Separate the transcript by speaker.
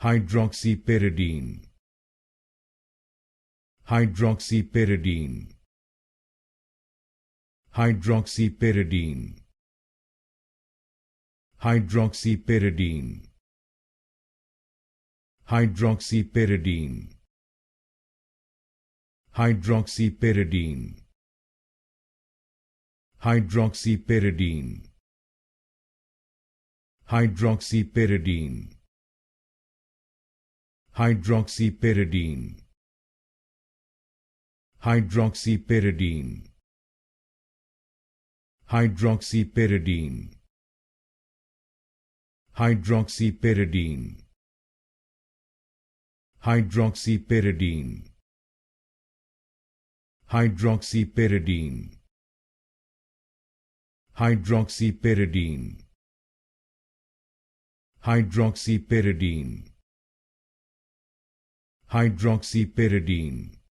Speaker 1: Hydroxypyridine. Hydroxypyridine. Hydroxypyridine. Hydroxypyridine. Hydroxypyridine. Hydroxypyridine. Hydroxypyridine. Hydroxypyridine. Hydroxypyridine. Hydroxypyridine. Hydroxypyridine. Hydroxypyridine. Hydroxypyridine. Hydroxypyridine. Hydroxypyridine. Hydroxypyridine. Hydroxypyridine.